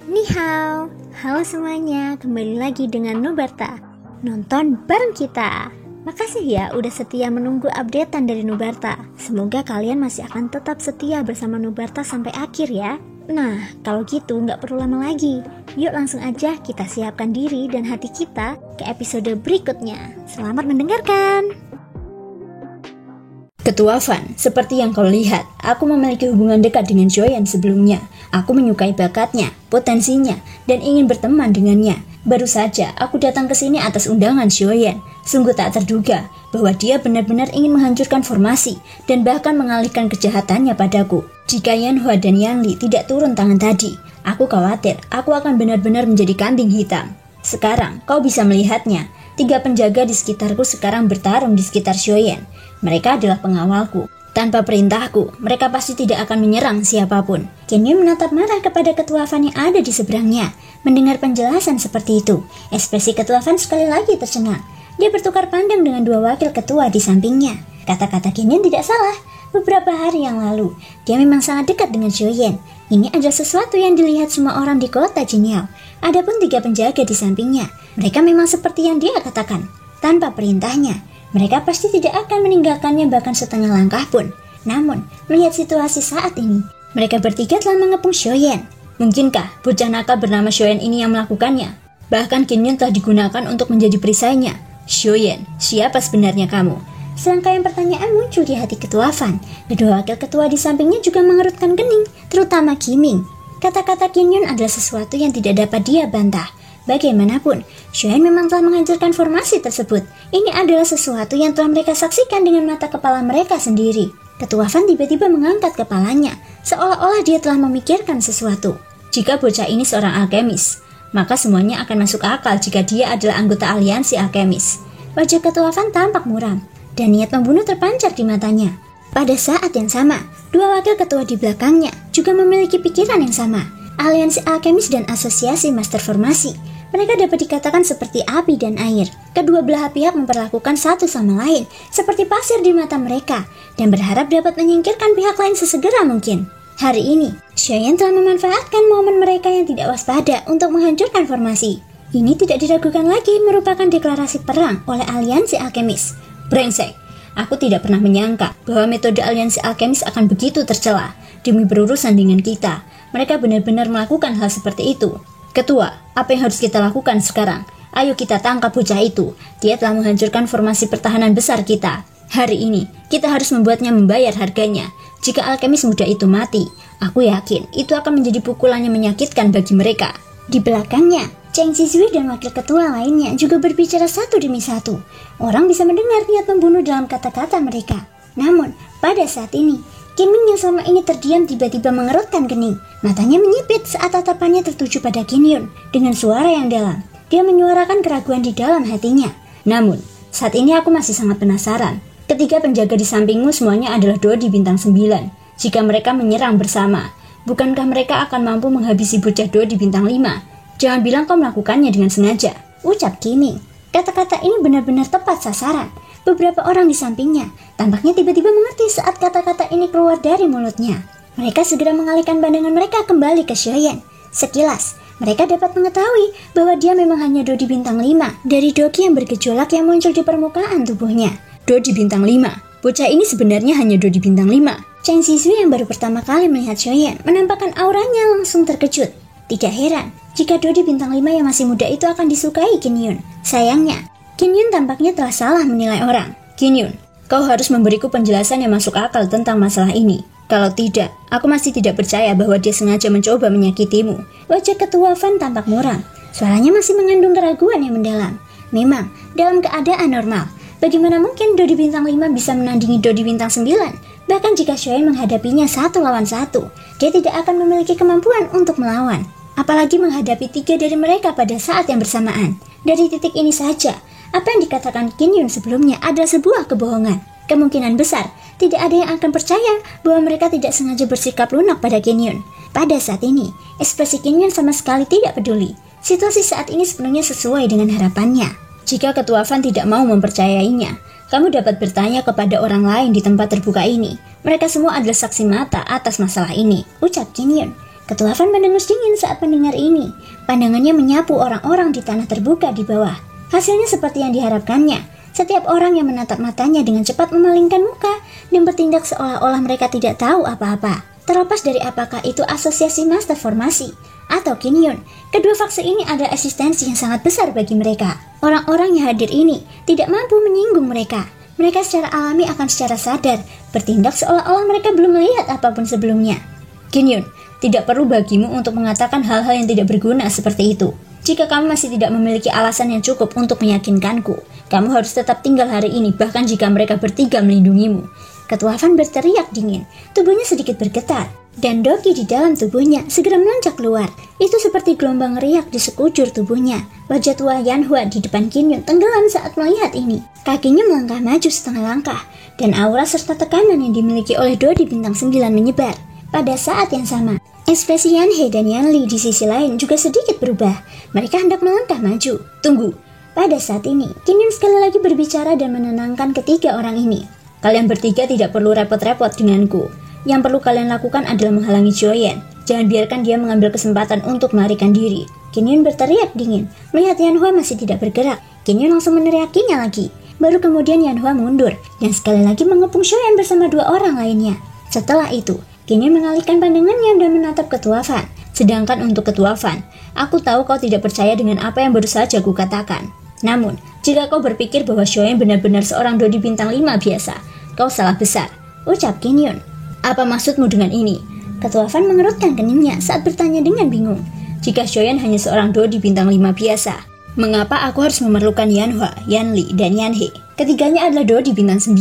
Ni hao, halo semuanya, kembali lagi dengan Nubarta. Nonton bareng kita. Makasih ya udah setia menunggu updatean dari Nubarta. Semoga kalian masih akan tetap setia bersama Nubarta sampai akhir ya. Nah, kalau gitu nggak perlu lama lagi. Yuk langsung aja kita siapkan diri dan hati kita ke episode berikutnya. Selamat mendengarkan. Ketua Fan, seperti yang kau lihat, aku memiliki hubungan dekat dengan Joyen sebelumnya. Aku menyukai bakatnya, potensinya, dan ingin berteman dengannya. Baru saja aku datang ke sini atas undangan Joyen. Sungguh tak terduga bahwa dia benar-benar ingin menghancurkan formasi dan bahkan mengalihkan kejahatannya padaku. Jika Yanhua dan Yanli tidak turun tangan tadi, aku khawatir aku akan benar-benar menjadi kambing hitam. Sekarang kau bisa melihatnya. 3 penjaga di sekitarku sekarang bertarung di sekitar Joyen. Mereka adalah pengawalku. Tanpa perintahku, mereka pasti tidak akan menyerang siapapun. Kinhyun menatap marah kepada Ketua Fan yang ada di seberangnya. Mendengar penjelasan seperti itu, ekspresi Ketua Fan sekali lagi tercengang. Dia bertukar pandang dengan 2 wakil ketua di sampingnya. Kata-kata Kinhyun tidak salah. Beberapa hari yang lalu, dia memang sangat dekat dengan Joyen. Ini adalah sesuatu yang dilihat semua orang di kota Jinhao. Adapun 3 penjaga di sampingnya, mereka memang seperti yang dia katakan. Tanpa perintahnya, mereka pasti tidak akan meninggalkannya bahkan setengah langkah pun. Namun, melihat situasi saat ini, mereka bertiga telah mengepung Joyen. Mungkinkah bocah nakal bernama Joyen ini yang melakukannya? Bahkan Kinhyun telah digunakan untuk menjadi perisainya. Joyen, siapa sebenarnya kamu? Serangkaian pertanyaan muncul di hati Ketua Fan. Kedua wakil ketua di sampingnya juga mengerutkan kening, terutama Kiming. Kata-kata Kinhyun adalah sesuatu yang tidak dapat dia bantah. Bagaimanapun, Joyen memang telah menghancurkan formasi tersebut. Ini adalah sesuatu yang telah mereka saksikan dengan mata kepala mereka sendiri. Ketua Fan tiba-tiba mengangkat kepalanya, seolah-olah dia telah memikirkan sesuatu. Jika bocah ini seorang alkemis, maka semuanya akan masuk akal jika dia adalah anggota aliansi alkemis. Wajah Ketua Fan tampak muram, dan niat membunuh terpancar di matanya. Pada saat yang sama, 2 wakil ketua di belakangnya juga memiliki pikiran yang sama. Aliansi alkemis dan asosiasi master formasi, mereka dapat dikatakan seperti api dan air. Kedua belah pihak memperlakukan satu sama lain seperti pasir di mata mereka dan berharap dapat menyingkirkan pihak lain sesegera mungkin. Hari ini, Joyen telah memanfaatkan momen mereka yang tidak waspada untuk menghancurkan formasi. Ini tidak diragukan lagi merupakan deklarasi perang oleh aliansi alkemis. Brengsek, aku tidak pernah menyangka bahwa metode aliansi alkemis akan begitu tercela. Demi berurusan dengan kita, mereka benar-benar melakukan hal seperti itu. Ketua, apa yang harus kita lakukan sekarang? Ayo kita tangkap bocah itu. Dia telah menghancurkan formasi pertahanan besar kita. Hari ini, kita harus membuatnya membayar harganya. Jika alkemis muda itu mati, aku yakin itu akan menjadi pukulan yang menyakitkan bagi mereka. Di belakangnya, Cheng Zizui dan wakil ketua lainnya juga berbicara satu demi satu. Orang bisa mendengar niat membunuh dalam kata-kata mereka. Namun, pada saat ini, Kinhyun yang selama ini terdiam tiba-tiba mengerutkan kening. Matanya menyipit saat tatapannya tertuju pada Kinhyun. Dengan suara yang dalam, dia menyuarakan keraguan di dalam hatinya. Namun, saat ini aku masih sangat penasaran. Ketiga penjaga di sampingmu semuanya adalah Dodi bintang 9. Jika mereka menyerang bersama, bukankah mereka akan mampu menghabisi bocah Dodi bintang 5? Jangan bilang kau melakukannya dengan sengaja, ucap Kiming. Kata-kata ini benar-benar tepat sasaran. Beberapa orang di sampingnya tampaknya tiba-tiba mengerti saat kata-kata ini keluar dari mulutnya. Mereka segera mengalihkan pandangan mereka kembali ke Joyen. Sekilas, mereka dapat mengetahui bahwa dia memang hanya Dodi bintang 5 dari Doki yang bergejolak yang muncul di permukaan tubuhnya. Dodi bintang 5, bocah ini sebenarnya hanya Dodi bintang 5. Cheng Zizui yang baru pertama kali melihat Joyen menampakkan auranya langsung terkejut. Tidak heran jika Dodi bintang 5 yang masih muda itu akan disukai Kinhyun. Sayangnya, Kinhyun tampaknya telah salah menilai orang. Kinhyun, kau harus memberiku penjelasan yang masuk akal tentang masalah ini. Kalau tidak, aku masih tidak percaya bahwa dia sengaja mencoba menyakitimu. Wajah Ketua Fan tampak muram. Suaranya masih mengandung keraguan yang mendalam. Memang, dalam keadaan normal, bagaimana mungkin Dodi bintang 5 bisa menandingi Dodi bintang 9? Bahkan jika Joyen menghadapinya 1 lawan 1, dia tidak akan memiliki kemampuan untuk melawan. Apalagi menghadapi 3 dari mereka pada saat yang bersamaan. Dari titik ini saja, apa yang dikatakan Kinhyun sebelumnya adalah sebuah kebohongan. Kemungkinan besar, tidak ada yang akan percaya bahwa mereka tidak sengaja bersikap lunak pada Kinhyun. Pada saat ini, ekspresi Kinhyun sama sekali tidak peduli. Situasi saat ini sepenuhnya sesuai dengan harapannya. Jika Ketua Fan tidak mau mempercayainya, kamu dapat bertanya kepada orang lain di tempat terbuka ini. Mereka semua adalah saksi mata atas masalah ini, ucap Kinhyun. Ketua Fan mendengus dingin saat mendengar ini. Pandangannya menyapu orang-orang di tanah terbuka di bawah. Hasilnya seperti yang diharapkannya. Setiap orang yang menatap matanya dengan cepat memalingkan muka dan bertindak seolah-olah mereka tidak tahu apa-apa. Terlepas dari apakah itu asosiasi master formasi atau Kinhyun, kedua faksi ini ada eksistensi yang sangat besar bagi mereka. Orang-orang yang hadir ini tidak mampu menyinggung mereka. Mereka secara alami akan secara sadar bertindak seolah-olah mereka belum melihat apapun sebelumnya. Kinhyun, tidak perlu bagimu untuk mengatakan hal-hal yang tidak berguna seperti itu. Jika kamu masih tidak memiliki alasan yang cukup untuk meyakinkanku, kamu harus tetap tinggal hari ini bahkan jika mereka bertiga melindungimu. Ketua Fan berteriak dingin, tubuhnya sedikit bergetar, dan doki di dalam tubuhnya segera melonjak keluar. Itu seperti gelombang riak di sekujur tubuhnya. Wajah tua Yanhua di depan Kinhyun tenggelam saat melihat ini. Kakinya melangkah maju setengah langkah, dan aura serta tekanan yang dimiliki oleh Dodi bintang 9 menyebar. Pada saat yang sama, ekspresi Yanhee dan Yanli di sisi lain juga sedikit berubah. Mereka hendak melangkah maju. Tunggu. Pada saat ini, Kinhyun sekali lagi berbicara dan menenangkan ketiga orang ini. Kalian bertiga tidak perlu repot-repot denganku. Yang perlu kalian lakukan adalah menghalangi Joyen. Jangan biarkan dia mengambil kesempatan untuk melarikan diri. Kinhyun berteriak dingin. Melihat Yanhua masih tidak bergerak, Kinhyun langsung meneriakinya lagi. Baru kemudian Yanhua mundur dan sekali lagi mengepung Joyen bersama dua orang lainnya. Setelah itu, Kinhyun mengalihkan pandangannya dan menatap Ketua Fan. Sedangkan untuk Ketua Fan, aku tahu kau tidak percaya dengan apa yang baru saja kukatakan. Namun, jika kau berpikir bahwa Joyen benar-benar seorang Dodi bintang 5 biasa, kau salah besar, ucap Kinhyun. Apa maksudmu dengan ini? Ketua Fan mengerutkan keningnya saat bertanya dengan bingung. Jika Joyen hanya seorang Dodi bintang 5 biasa, mengapa aku harus memerlukan Yanhua, Yanli, dan Yanhee? Ketiganya adalah Dodi bintang 9.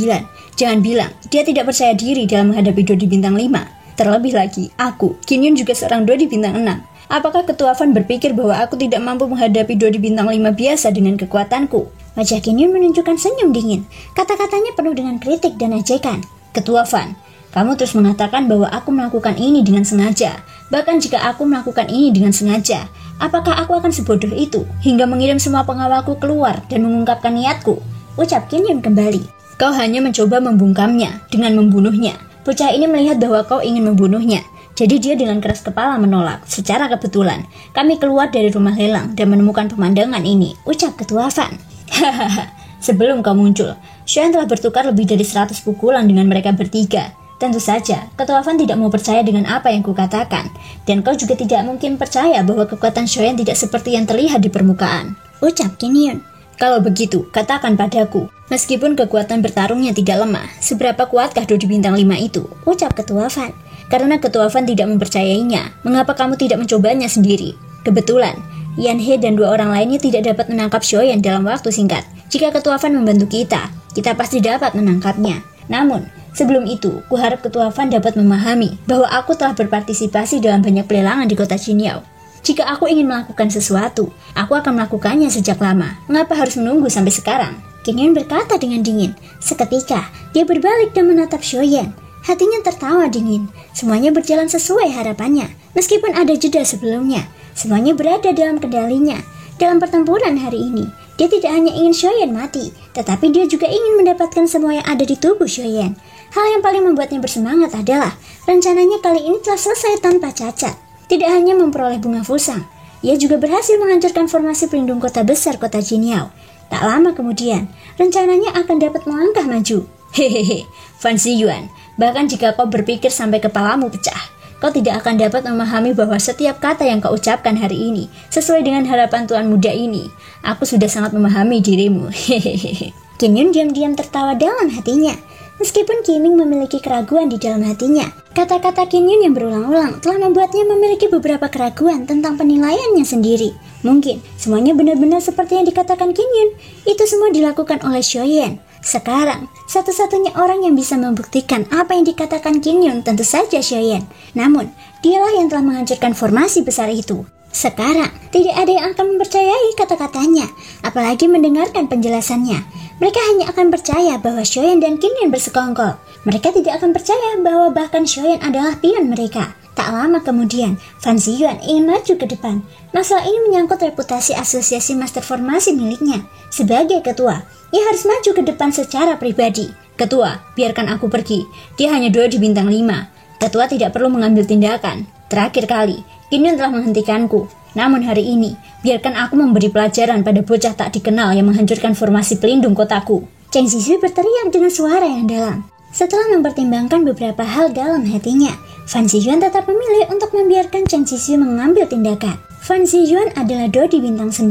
Jangan bilang, dia tidak percaya diri dalam menghadapi Dodi bintang 5. Terlebih lagi, aku, Kinhyun juga seorang Dodi bintang 6. Apakah Ketua Fan berpikir bahwa aku tidak mampu menghadapi Dodi bintang 5 biasa dengan kekuatanku? Wajah Kinhyun menunjukkan senyum dingin. Kata-katanya penuh dengan kritik dan ejekan. Ketua Fan, kamu terus mengatakan bahwa aku melakukan ini dengan sengaja. Bahkan jika aku melakukan ini dengan sengaja, apakah aku akan sebodoh itu hingga mengirim semua pengawalku keluar dan mengungkapkan niatku? Ucap Kinhyun kembali. Kau hanya mencoba membungkamnya dengan membunuhnya. Bocah ini melihat bahwa kau ingin membunuhnya. Jadi dia dengan keras kepala menolak. Secara kebetulan, kami keluar dari rumah lelang dan menemukan pemandangan ini, ucap Ketua Fan. Hahaha, sebelum kau muncul, Joyen telah bertukar lebih dari 100 pukulan dengan mereka bertiga. Tentu saja, Ketua Fan tidak mau percaya dengan apa yang kukatakan. Dan kau juga tidak mungkin percaya bahwa kekuatan Joyen tidak seperti yang terlihat di permukaan, ucap Kinhyun. Kalau begitu, katakan padaku, meskipun kekuatan bertarungnya tidak lemah, seberapa kuatkah Dodi bintang 5 itu, ucap Ketua Fan. Karena Ketua Fan tidak mempercayainya, mengapa kamu tidak mencobanya sendiri? Kebetulan, Yanhee dan dua orang lainnya tidak dapat menangkap Joyen dalam waktu singkat. Jika Ketua Fan membantu kita pasti dapat menangkapnya. Namun, sebelum itu, kuharap Ketua Fan dapat memahami bahwa aku telah berpartisipasi dalam banyak pelelangan di kota Jingyao. Jika aku ingin melakukan sesuatu, aku akan melakukannya sejak lama. Mengapa harus menunggu sampai sekarang? Kinhyun berkata dengan dingin. Seketika, dia berbalik dan menatap Joyen. Hatinya tertawa dingin. Semuanya berjalan sesuai harapannya. Meskipun ada jeda sebelumnya, semuanya berada dalam kendalinya. Dalam pertempuran hari ini, dia tidak hanya ingin Joyen mati, tetapi dia juga ingin mendapatkan semua yang ada di tubuh Joyen. Hal yang paling membuatnya bersemangat adalah rencananya kali ini telah selesai tanpa cacat. Tidak hanya memperoleh bunga Fusang, ia juga berhasil menghancurkan formasi pelindung kota besar kota Jingyao. Tak lama kemudian, rencananya akan dapat melangkah maju. Hehehe, Fan Ziyuan, bahkan jika kau berpikir sampai kepalamu pecah, kau tidak akan dapat memahami bahwa setiap kata yang kau ucapkan hari ini sesuai dengan harapan Tuan Muda ini. Aku sudah sangat memahami dirimu. Hehehe. Kinhyun diam-diam tertawa dalam hatinya. Meskipun Kiming memiliki keraguan di dalam hatinya, kata-kata Kinhyun yang berulang-ulang telah membuatnya memiliki beberapa keraguan tentang penilaiannya sendiri. Mungkin semuanya benar-benar seperti yang dikatakan Kinhyun. Itu semua dilakukan oleh Joyen. Sekarang, satu-satunya orang yang bisa membuktikan apa yang dikatakan Kinhyun tentu saja Joyen. Namun, dialah yang telah menghancurkan formasi besar itu. Sekarang, tidak ada yang akan mempercayai kata-katanya, apalagi mendengarkan penjelasannya. Mereka hanya akan percaya bahwa Joyen dan Kinhyun bersekongkol. Mereka tidak akan percaya bahwa bahkan Joyen adalah pion mereka. Tak lama kemudian, Fan Ziyuan ingin maju ke depan. Masalah ini menyangkut reputasi asosiasi master formasi miliknya. Sebagai ketua, ia harus maju ke depan secara pribadi. Ketua, biarkan aku pergi. Dia hanya Dodi bintang 5. Ketua tidak perlu mengambil tindakan. Terakhir kali, Qin Yun telah menghentikanku. Namun hari ini, biarkan aku memberi pelajaran pada bocah tak dikenal yang menghancurkan formasi pelindung kotaku. Cheng Zizui berteriak dengan suara yang dalam. Setelah mempertimbangkan beberapa hal dalam hatinya, Fan Ziyuan tetap memilih untuk membiarkan Cheng Zizui mengambil tindakan. Fan Ziyuan adalah Dodi bintang 9.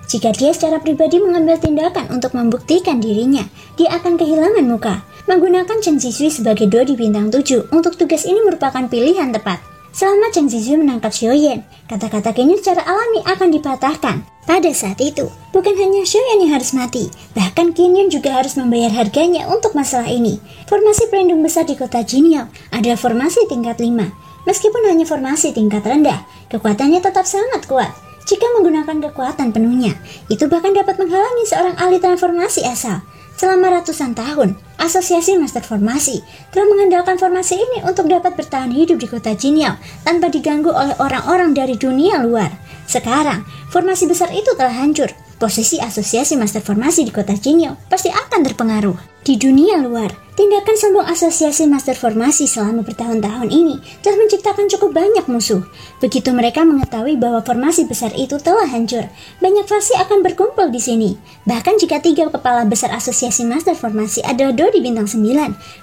Jika dia secara pribadi mengambil tindakan untuk membuktikan dirinya, dia akan kehilangan muka. Menggunakan Cheng Zizui sebagai Dodi bintang 7 untuk tugas ini merupakan pilihan tepat. Selama Cheng Zizui menangkap Xiaoyan, kata-kata Qin Yun secara alami akan dipatahkan. Pada saat itu, bukan hanya Xiaoyan yang harus mati, bahkan Qin Yun juga harus membayar harganya untuk masalah ini. Formasi pelindung besar di kota Jinhao adalah formasi tingkat 5. Meskipun hanya formasi tingkat rendah, kekuatannya tetap sangat kuat. Jika menggunakan kekuatan penuhnya, itu bahkan dapat menghalangi seorang ahli transformasi asal. Selama ratusan tahun, Asosiasi Master Formasi telah mengandalkan formasi ini untuk dapat bertahan hidup di kota Jinhao tanpa diganggu oleh orang-orang dari dunia luar. Sekarang, formasi besar itu telah hancur. Posisi Asosiasi Master Formasi di kota Jinhao pasti akan terpengaruh. Di dunia luar, tindakan sombong Asosiasi Master Formasi selama bertahun-tahun ini telah menciptakan cukup banyak musuh. Begitu mereka mengetahui bahwa formasi besar itu telah hancur, banyak faksi akan berkumpul di sini. Bahkan jika 3 kepala besar Asosiasi Master Formasi adalah Dodi bintang 9,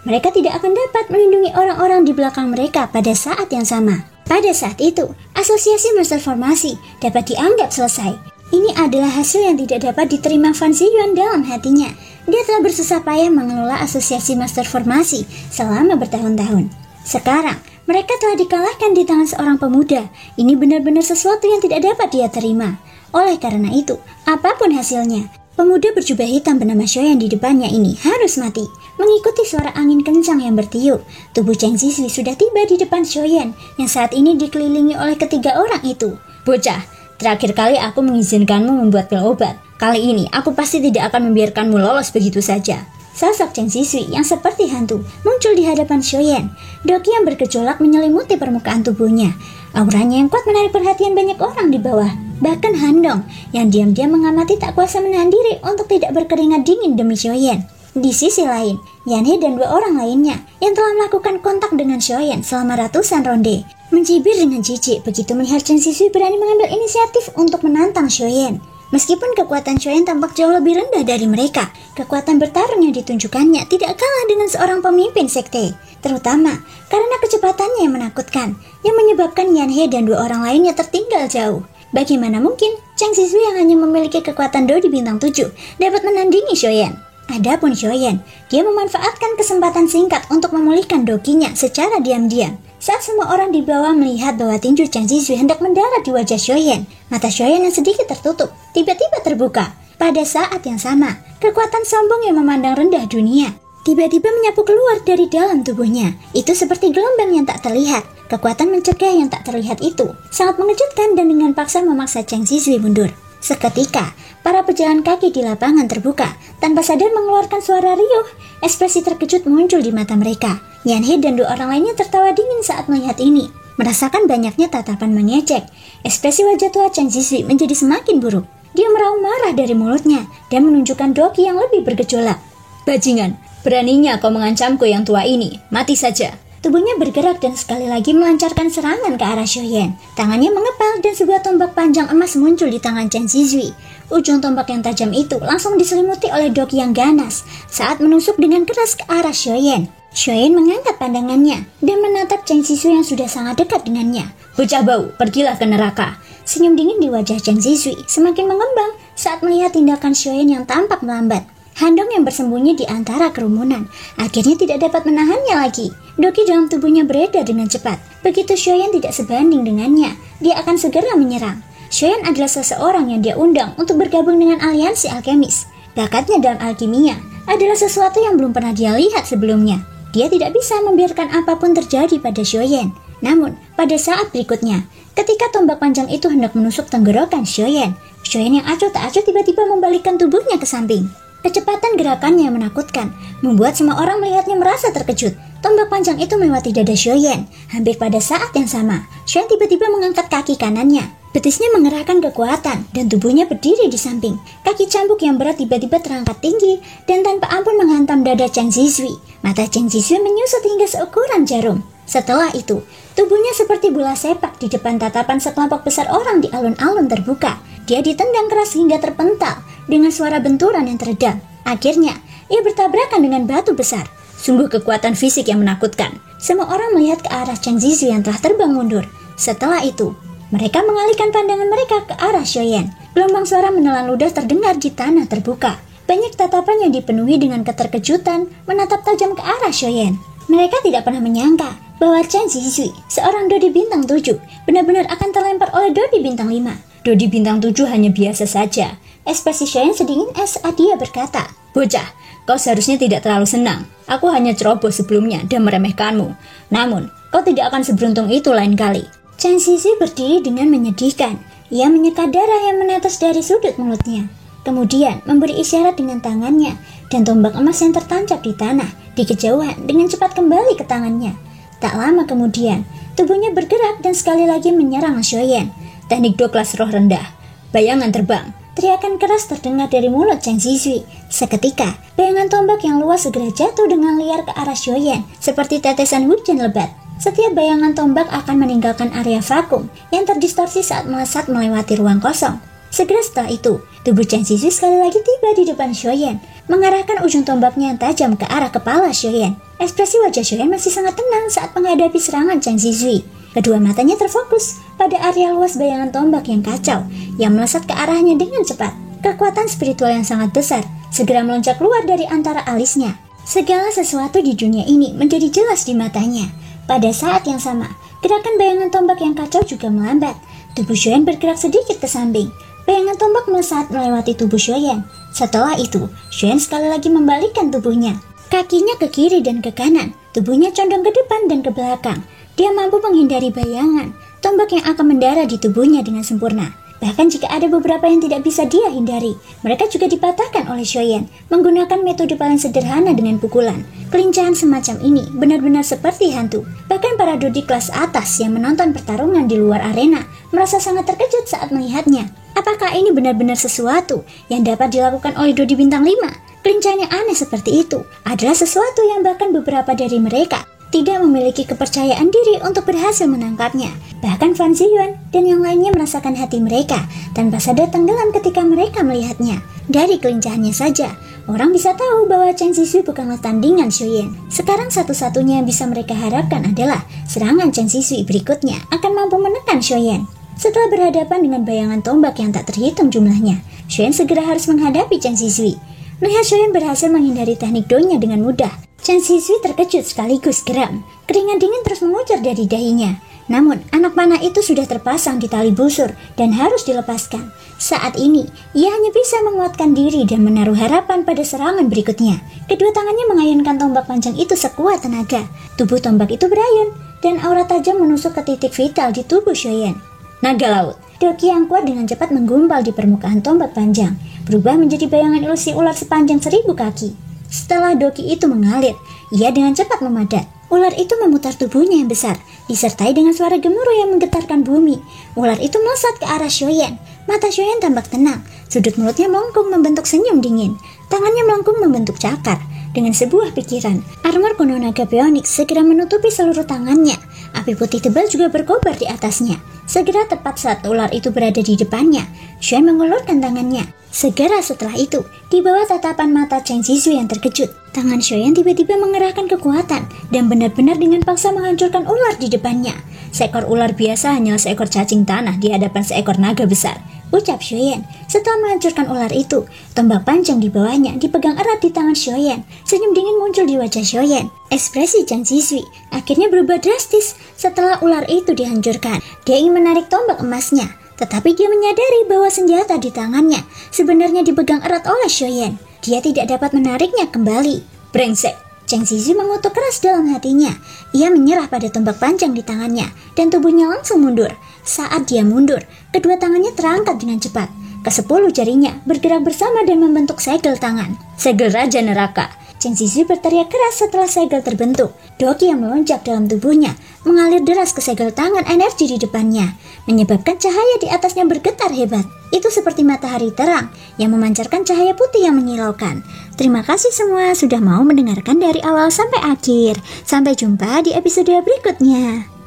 mereka tidak akan dapat melindungi orang-orang di belakang mereka pada saat yang sama. Pada saat itu, Asosiasi Master Formasi dapat dianggap selesai. Ini adalah hasil yang tidak dapat diterima Fan Ziyuan dalam hatinya. Dia telah bersusah payah mengelola Asosiasi Master Formasi selama bertahun-tahun. Sekarang, mereka telah dikalahkan di tangan seorang pemuda. Ini benar-benar sesuatu yang tidak dapat dia terima. Oleh karena itu, apapun hasilnya, pemuda berjubah hitam bernama Xiaoyan di depannya ini harus mati. Mengikuti suara angin kencang yang bertiup, tubuh Cheng Zizui sudah tiba di depan Xiaoyan yang saat ini dikelilingi oleh ketiga orang itu. Bocah, terakhir kali aku mengizinkanmu membuat pil obat. Kali ini aku pasti tidak akan membiarkanmu lolos begitu saja. Sosok Cheng Zizui yang seperti hantu muncul di hadapan Xiaoyan. Doki yang bergejolak menyelimuti permukaan tubuhnya. Auranya yang kuat menarik perhatian banyak orang di bawah. Bahkan Handong yang diam-diam mengamati tak kuasa menahan diri untuk tidak berkeringat dingin demi Xiaoyan. Di sisi lain, Yanhe dan 2 orang lainnya yang telah melakukan kontak dengan Xiaoyan selama ratusan ronde mencibir dengan jijik begitu melihat Cheng Zizui berani mengambil inisiatif untuk menantang Xiaoyan. Meskipun kekuatan Xiaoyan tampak jauh lebih rendah dari mereka, kekuatan bertarung yang ditunjukkannya tidak kalah dengan seorang pemimpin sekte, terutama karena kecepatannya yang menakutkan, yang menyebabkan Yanhe dan 2 orang lainnya tertinggal jauh. Bagaimana mungkin Cheng Zizui yang hanya memiliki kekuatan Dodi bintang 7 dapat menandingi Xiaoyan? Adapun Xiaoyan, dia memanfaatkan kesempatan singkat untuk memulihkan dokinya secara diam-diam. Saat semua orang di bawah melihat bahwa tinju Cheng Zizui hendak mendarat di wajah Xiaoyan, mata Xiaoyan yang sedikit tertutup tiba-tiba terbuka. Pada saat yang sama, kekuatan sombong yang memandang rendah dunia tiba-tiba menyapu keluar dari dalam tubuhnya. Itu seperti gelombang yang tak terlihat. Kekuatan mencegah yang tak terlihat itu sangat mengejutkan dan dengan paksa memaksa Cheng Zizui mundur. Seketika, para pejalan kaki di lapangan terbuka, tanpa sadar mengeluarkan suara riuh. Ekspresi terkejut muncul di mata mereka. Yanhe dan 2 orang lainnya tertawa dingin saat melihat ini. Merasakan banyaknya tatapan mengejek, ekspresi wajah tua Cheng Zizui menjadi semakin buruk. Dia meraung marah dari mulutnya dan menunjukkan doki yang lebih bergejolak. Bajingan, beraninya kau mengancamku yang tua ini, mati saja. Tubuhnya bergerak dan sekali lagi melancarkan serangan ke arah Xiaoyan. Tangannya mengepal dan sebuah tombak panjang emas muncul di tangan Cheng Zizui. Ujung tombak yang tajam itu langsung diselimuti oleh doki yang ganas saat menusuk dengan keras ke arah Xiaoyan. Xiaoyan mengangkat pandangannya dan menatap Cheng Zizui yang sudah sangat dekat dengannya. Bocah bau, pergilah ke neraka. Senyum dingin di wajah Cheng Zizui semakin mengembang saat melihat tindakan Xiaoyan yang tampak melambat. Handong yang bersembunyi di antara kerumunan akhirnya tidak dapat menahannya lagi. Doki dalam tubuhnya beredar dengan cepat. Begitu Xiaoyan tidak sebanding dengannya, dia akan segera menyerang. Xiaoyan adalah seseorang yang dia undang untuk bergabung dengan aliansi alkemis. Bakatnya dalam alkimia adalah sesuatu yang belum pernah dia lihat sebelumnya. Dia tidak bisa membiarkan apapun terjadi pada Xiaoyan. Namun, pada saat berikutnya, ketika tombak panjang itu hendak menusuk tenggorokan Xiaoyan, Xiaoyan yang acuh tak acuh tiba-tiba membalikkan tubuhnya ke samping. Kecepatan gerakannya yang menakutkan, membuat semua orang melihatnya merasa terkejut. Tombak panjang itu melewati dada Xiaoyan. Hampir pada saat yang sama, Xiaoyan tiba-tiba mengangkat kaki kanannya. Betisnya mengerahkan kekuatan dan tubuhnya berdiri di samping. Kaki cambuk yang berat tiba-tiba terangkat tinggi dan tanpa ampun menghantam dada Cheng Zizui. Mata Cheng Zizui menyusut hingga seukuran jarum. Setelah itu, Tubuhnya seperti bola sepak di depan tatapan sekelompok besar orang di alun-alun terbuka. Dia ditendang keras hingga terpental dengan suara benturan yang teredam. Akhirnya, ia bertabrakan dengan batu besar. Sungguh kekuatan fisik yang menakutkan. Semua orang melihat ke arah Chen Zizui yang telah terbang mundur. Setelah itu, mereka mengalihkan pandangan mereka ke arah Xiaoyan. Gelombang suara menelan ludah terdengar di tanah terbuka. Banyak tatapan yang dipenuhi dengan keterkejutan menatap tajam ke arah Xiaoyan. Mereka tidak pernah menyangka bahwa Chen Zizui, seorang Dodi bintang 7, benar-benar akan terlempar oleh Dodi bintang 5. Dodi bintang 7 hanya biasa saja. Ekspresi Xiaoyan sedingin es saat dia berkata, "Bocah, kau seharusnya tidak terlalu senang. Aku hanya ceroboh sebelumnya dan meremehkanmu. Namun, kau tidak akan seberuntung itu lain kali." Chen Zizui berdiri dengan menyedihkan. Ia menyeka darah yang menetes dari sudut mulutnya. Kemudian memberi isyarat dengan tangannya, dan tombak emas yang tertancap di tanah di kejauhan dengan cepat kembali ke tangannya. Tak lama kemudian, tubuhnya bergerak dan sekali lagi menyerang Xiaoyan. Teknik Doklas roh rendah. Bayangan terbang. Teriakan keras terdengar dari mulut Chen Zizui. Seketika, bayangan tombak yang luas segera jatuh dengan liar ke arah Xiaoyan, seperti tetesan hujan lebat. Setiap bayangan tombak akan meninggalkan area vakum yang terdistorsi saat melesat melewati ruang kosong. Segera setelah itu, tubuh Chen Zizui sekali lagi tiba di depan Xiaoyan, mengarahkan ujung tombaknya yang tajam ke arah kepala Xiaoyan. Ekspresi wajah Xiaoyan masih sangat tenang saat menghadapi serangan Chen Zizui. Kedua matanya terfokus pada area luas bayangan tombak yang kacau, yang melesat ke arahnya dengan cepat. Kekuatan spiritual yang sangat besar segera melonjak keluar dari antara alisnya. Segala sesuatu di dunia ini menjadi jelas di matanya. Pada saat yang sama, gerakan bayangan tombak yang kacau juga melambat. Tubuh Xiaoyan bergerak sedikit ke samping. Bayangan tombak melesat melewati tubuh Xiaoyan. Setelah itu, Xiaoyan sekali lagi membalikkan tubuhnya. Kakinya ke kiri dan ke kanan, tubuhnya condong ke depan dan ke belakang. Dia mampu menghindari bayangan tombak yang akan mendarat di tubuhnya dengan sempurna. Bahkan jika ada beberapa yang tidak bisa dia hindari, mereka juga dipatahkan oleh Xiaoyan menggunakan metode paling sederhana dengan pukulan. Kelincahan semacam ini benar-benar seperti hantu. Bahkan para Dodi kelas atas yang menonton pertarungan di luar arena merasa sangat terkejut saat melihatnya. Apakah ini benar-benar sesuatu yang dapat dilakukan oleh Dodi bintang 5? Kelincahan yang aneh seperti itu adalah sesuatu yang bahkan beberapa dari mereka tidak memiliki kepercayaan diri untuk berhasil menangkapnya. Bahkan Fan Ziyuan dan yang lainnya merasakan hati mereka tanpa sadar tenggelam ketika mereka melihatnya. Dari kelincahannya saja, orang bisa tahu bahwa Chen Zizui bukanlah tandingan Xiaoyan. Sekarang satu-satunya yang bisa mereka harapkan adalah serangan Chen Zizui berikutnya akan mampu menekan Xiaoyan. Setelah berhadapan dengan bayangan tombak yang tak terhitung jumlahnya, Xiaoyan segera harus menghadapi Chen Zizui. Melihat Xiaoyan berhasil menghindari teknik donya dengan mudah, Chen Zizui terkejut sekaligus geram. Keringat dingin terus mengucur dari dahinya. Namun, anak panah itu sudah terpasang di tali busur dan harus dilepaskan. Saat ini, ia hanya bisa menguatkan diri dan menaruh harapan pada serangan berikutnya. Kedua tangannya mengayunkan tombak panjang itu sekuat tenaga. Tubuh tombak itu berayun, dan aura tajam menusuk ke titik vital di tubuh Xiaoyan. Naga laut. Doki yang kuat dengan cepat menggumpal di permukaan tombak panjang, berubah menjadi bayangan ilusi ular sepanjang 1000 kaki. Setelah doki itu mengalir, ia dengan cepat memadat. Ular itu memutar tubuhnya yang besar, disertai dengan suara gemuruh yang menggetarkan bumi. Ular itu melesat ke arah Xiaoyan. Mata Xiaoyan tampak tenang, sudut mulutnya melengkung membentuk senyum dingin. Tangannya melengkung membentuk cakar. Dengan sebuah pikiran, armor kuno naga bionik segera menutupi seluruh tangannya. Api putih tebal juga berkobar di atasnya. Segera tepat saat ular itu berada di depannya, Xiaoyan mengulurkan tangannya. Segera setelah itu, di bawah tatapan mata Chen Zizui yang terkejut, tangan Xiaoyan tiba-tiba mengerahkan kekuatan dan benar-benar dengan paksa menghancurkan ular di depannya. Seekor ular biasa hanyalah seekor cacing tanah di hadapan seekor naga besar, ucap Xiaoyan. Setelah menghancurkan ular itu, tombak panjang di bawahnya dipegang erat di tangan Xiaoyan. Senyum dingin muncul di wajah Xiaoyan. Ekspresi Chen Zizui akhirnya berubah drastis setelah ular itu dihancurkan. Dia ingin menarik tombak emasnya, tetapi dia menyadari bahwa senjata di tangannya sebenarnya dipegang erat oleh Xiaoyan. Dia tidak dapat menariknya kembali. Brengsek! Chen Zizui mengutuk keras dalam hatinya. Ia menyerah pada tombak panjang di tangannya, dan tubuhnya langsung mundur. Saat dia mundur, kedua tangannya terangkat dengan cepat. Ke-10 jarinya bergerak bersama dan membentuk segel tangan. Segel Raja Neraka. Chen Zizui berteriak keras setelah segel terbentuk. Doki yang melonjak dalam tubuhnya mengalir deras ke segel tangan energi di depannya, menyebabkan cahaya di atasnya bergetar hebat. Itu seperti matahari terang yang memancarkan cahaya putih yang menyilaukan. Terima kasih semua sudah mau mendengarkan dari awal sampai akhir. Sampai jumpa di episode berikutnya.